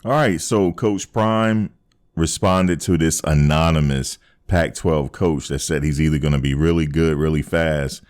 All right, so Coach Prime responded to this anonymous Pac-12 coach that said he's either going to be really good, really fast,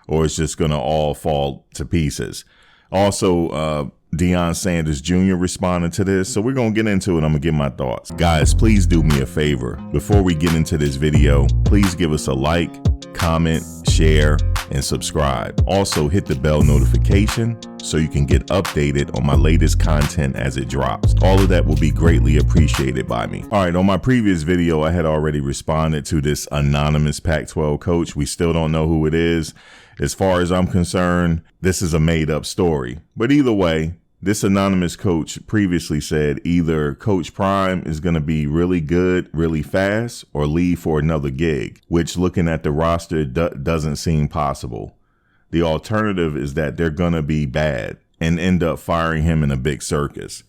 or it's just going to all fall to pieces. Also, Deion Sanders Jr. responded to this, so we're going to get into it. I'm going to give my thoughts. Guys, please do me a favor. Before we get into this video, please give us a like, comment, share, and subscribe. Also, hit the bell notification so you can get updated on my latest content as it drops. All of that will be greatly appreciated by me. All right, on my previous video, I had already responded to this anonymous Pac-12 coach. We still don't know who it is. As far as I'm concerned, this is a made-up story. But either way, this anonymous coach previously said either Coach Prime is going to be really good, really fast, or leave for another gig, which looking at the roster doesn't seem possible. The alternative is that they're going to be bad and end up firing him in a big circus.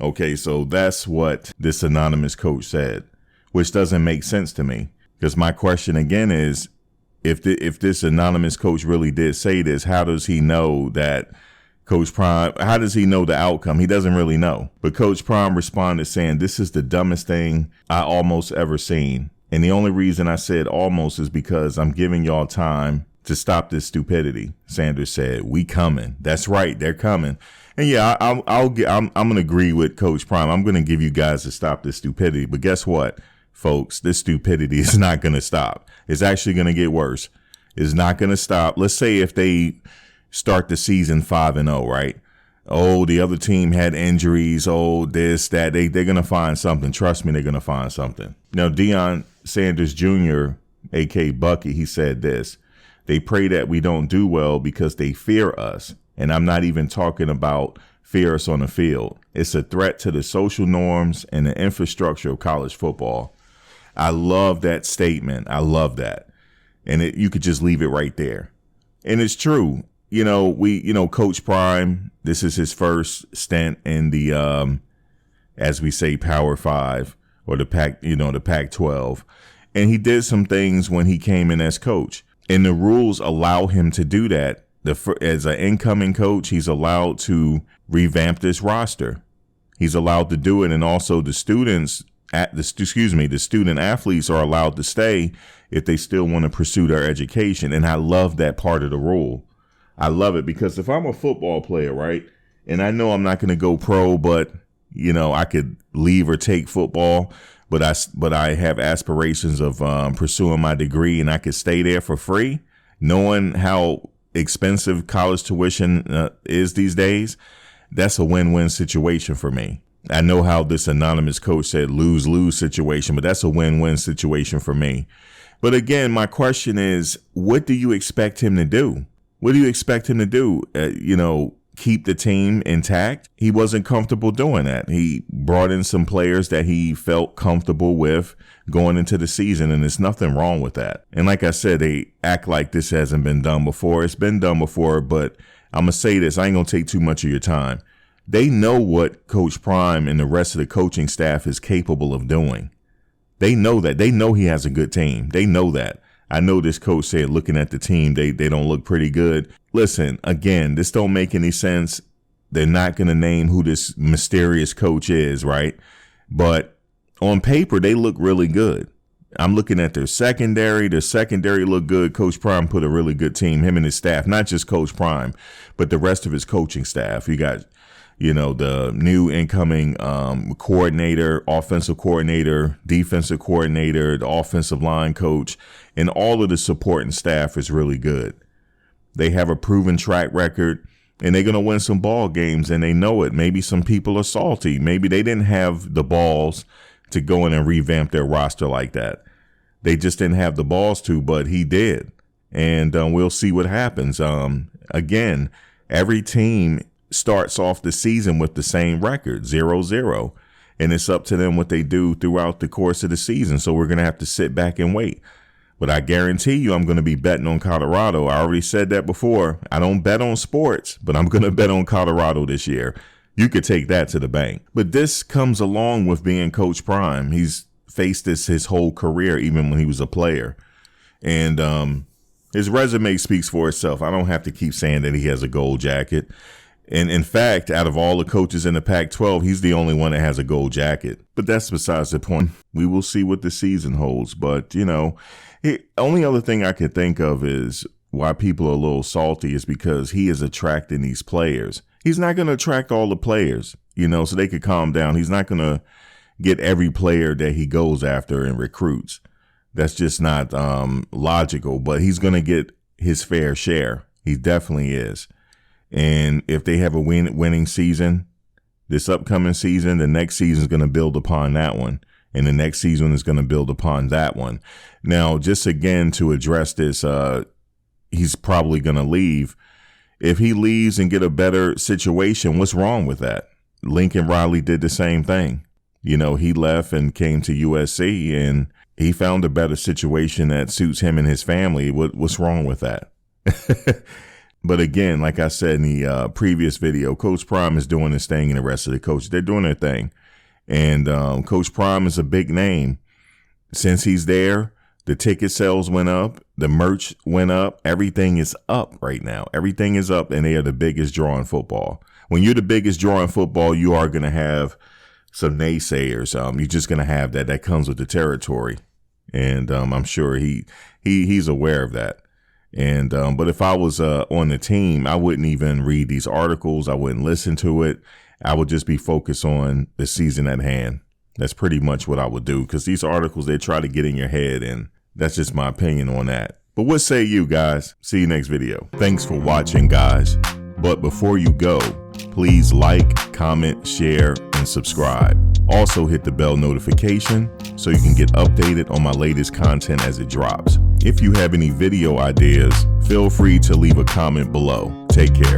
Okay, so that's what this anonymous coach said, which doesn't make sense to me. Because my question again is, if this anonymous coach really did say this, how does he know that Coach Prime, how does he know the outcome? He doesn't really know. But Coach Prime responded saying, this is the dumbest thing I almost ever seen. And the only reason I said almost is because I'm giving y'all time to stop this stupidity. Sanders said, we coming. That's right. They're coming. And yeah, I'm going to agree with Coach Prime. I'm going to give you guys to stop this stupidity. But guess what, folks? This stupidity is not going to stop. It's actually going to get worse. It's not going to stop. Let's say if they start the season 5-0, right? Oh, the other team had injuries. Oh, this, that. They're going to find something. Trust me, they're going to find something. Now, Deion Sanders Jr., a.k.a. Bucky, he said this. They pray that we don't do well because they fear us. And I'm not even talking about fear us on the field. It's a threat to the social norms and the infrastructure of college football. I love that statement. I love that. And you could just leave it right there. And it's true. Coach Prime, this is his first stint in the, as we say, Power 5 or the Pac-12. And he did some things when he came in as coach. And the rules allow him to do that. As an incoming coach, he's allowed to revamp this roster. He's allowed to do it. And also the student athletes are allowed to stay if they still want to pursue their education. And I love that part of the rule. I love it because if I'm a football player, right, and I know I'm not going to go pro, but, I could leave or take football, but I have aspirations of pursuing my degree and I could stay there for free, knowing how expensive college tuition is these days. That's a win-win situation for me. I know how this anonymous coach said lose-lose situation, but that's a win-win situation for me. But again, my question is, what do you expect him to do? What do you expect him to do? Keep the team intact? He wasn't comfortable doing that. He brought in some players that he felt comfortable with going into the season, and there's nothing wrong with that. And like I said, they act like this hasn't been done before. It's been done before, but I'm going to say this. I ain't going to take too much of your time. They know what Coach Prime and the rest of the coaching staff is capable of doing. They know that. They know he has a good team. They know that. I know this coach said, looking at the team, they don't look pretty good. Listen, again, this don't make any sense. They're not going to name who this mysterious coach is, right? But on paper, they look really good. I'm looking at their secondary. Their secondary look good. Coach Prime put a really good team, him and his staff, not just Coach Prime, but the rest of his coaching staff. You got, the new incoming coordinator, offensive coordinator, defensive coordinator, the offensive line coach, and all of the supporting staff is really good. They have a proven track record, and they're going to win some ball games, and they know it. Maybe some people are salty. Maybe they didn't have the balls to go in and revamp their roster like that. They just didn't have the balls to, but he did. And we'll see what happens. Again, every team starts off the season with the same record, 0-0. And it's up to them what they do throughout the course of the season. So we're going to have to sit back and wait. But I guarantee you I'm going to be betting on Colorado. I already said that before. I don't bet on sports, but I'm going to bet on Colorado this year. You could take that to the bank. But this comes along with being Coach Prime. He's faced this his whole career, even when he was a player. And his resume speaks for itself. I don't have to keep saying that he has a gold jacket. And in fact, out of all the coaches in the Pac-12, he's the only one that has a gold jacket. But that's besides the point. We will see what the season holds. But, the only other thing I could think of is why people are a little salty is because he is attracting these players. He's not going to attract all the players, so they could calm down. He's not going to get every player that he goes after and recruits. That's just not logical. But he's going to get his fair share. He definitely is. And if they have a winning season, this upcoming season, the next season is going to build upon that one. And the next season is going to build upon that one. Now, just again, to address this, he's probably going to leave. If he leaves and get a better situation, what's wrong with that? Lincoln Riley did the same thing. He left and came to USC and he found a better situation that suits him and his family. What's wrong with that? But again, like I said in the previous video, Coach Prime is doing his thing and the rest of the coaches, they're doing their thing. And Coach Prime is a big name. Since he's there, the ticket sales went up, the merch went up, everything is up right now. Everything is up and they are the biggest draw in football. When you're the biggest draw in football, you are going to have some naysayers. You're just going to have that comes with the territory. And I'm sure he's aware of that. And but if I was on the team, I wouldn't even read these articles. I wouldn't listen to it. I would just be focused on the season at hand. That's pretty much what I would do, because these articles, they try to get in your head, and that's just my opinion on that. But what say you guys? See you next video. Thanks for watching, guys. But before you go, please like, comment, share, and subscribe. Also hit the bell notification so you can get updated on my latest content as it drops. If you have any video ideas, feel free to leave a comment below. Take care.